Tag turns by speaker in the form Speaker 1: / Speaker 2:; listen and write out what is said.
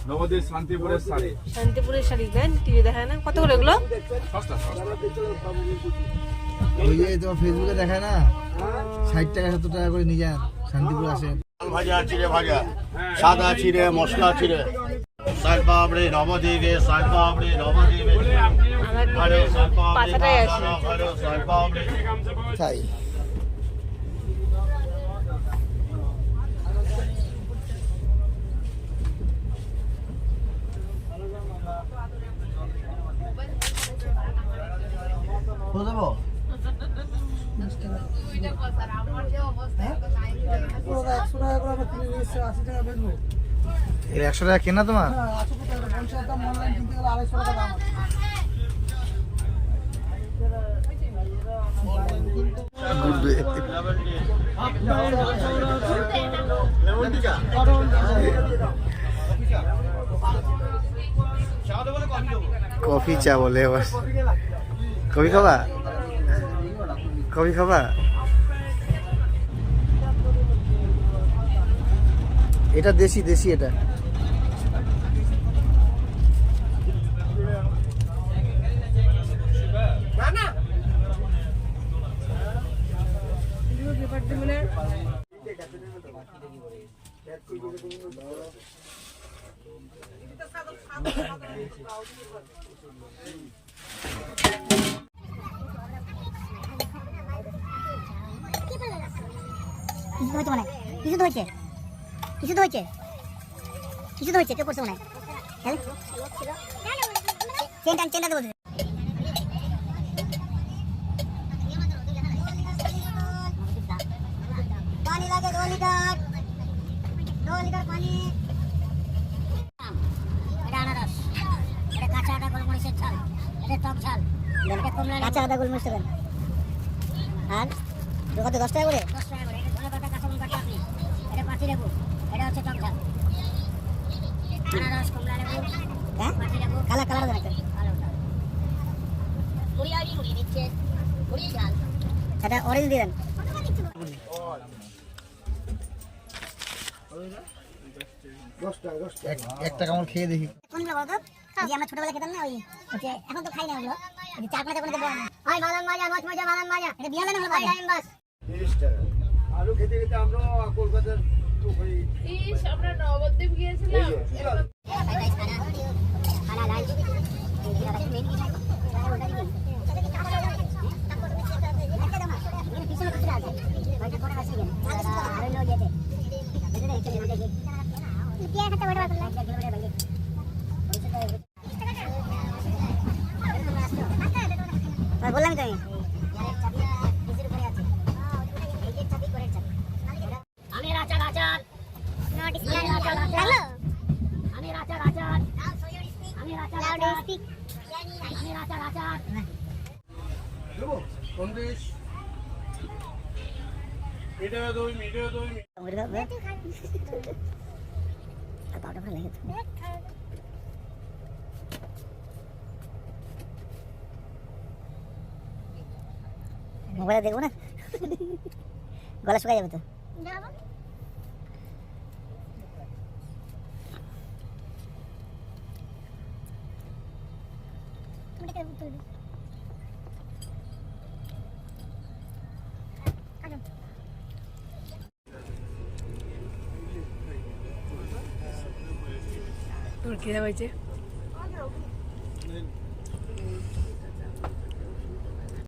Speaker 1: নবদ্বীপ শান্তিপুরের শাড়ি,
Speaker 2: শান্তিপুরের শাড়ি দেন, টিভি দেখায় না? কত করে এগুলো?
Speaker 3: ওই যে তোমার ফেসবুকে দেখায় না, 60 টাকা 70 টাকা করে নিয়ে যান, শান্তিপুর আসে।
Speaker 4: ভাজা চিড়ে ভাজা, সাদা চিড়ে, মশলা চিড়ে, শাক পাপড়ি নবদ্বীপে, শাক পাপড়ি নবদ্বীপে, ভালো শাক পাপড়ি,
Speaker 2: পাতাটাই আছে।
Speaker 4: ভালো শাক পাপড়ি।
Speaker 3: তাই তো দেবো 100 টাকা কেনা তোমার? কফি চা বলে এবার। কফি খাবা? কফি খাবা? এটা দেশি দেশি এটা।
Speaker 5: কিছু তো হয়েছে কেউ করছে মনে হয়। চেনটা দেবো। পানি লাগে 2 লিটার পানি। এটা আনারস, এটা কাঁচা আদা গোলমরিচের ঝাল, এটা টক ঝাল, এটা কমলা কাঁচা আদা গোলমরিচ দেবেন। আর কত 10 টাকা করে? 10 টাকা করে। এটা ধনে পাতা কাঁচা লঙ্কা চাটনি, এটা পাতি লেবু, এটা হচ্ছে টক ঝাল। আনারস, কমলা লেবু, হ্যাঁ পাতি লেবু, কালা দেন একটা। মুড়ি দিচ্ছে, মুড়ি ঝাল। এটা অরেঞ্জ দিবেন।
Speaker 3: একটা কামড় খেয়ে দেখি।
Speaker 5: কোনগুলো বলতো? যে আমরা ছোটবেলা খেতাম না, ওই হচ্ছে এখন তো খাই না ওগুলো। এই যে 4-5 করে দেবো। ওই বাদাম ভাজা, মাছ ভাজা, বাদাম ভাজা। এটা বিয়ালে না হলো টাইম বাস।
Speaker 4: 30 টাকা। আলু খেতে খেতে আমরা কলকাতার
Speaker 2: আমরা নবদ্বীপ গিয়েছিলাম।
Speaker 5: বললাম তো আমি আচার মোবাইলে দেখবো না, গলা শুকাই যাবে তো।
Speaker 2: তোর খিদে পাইছে?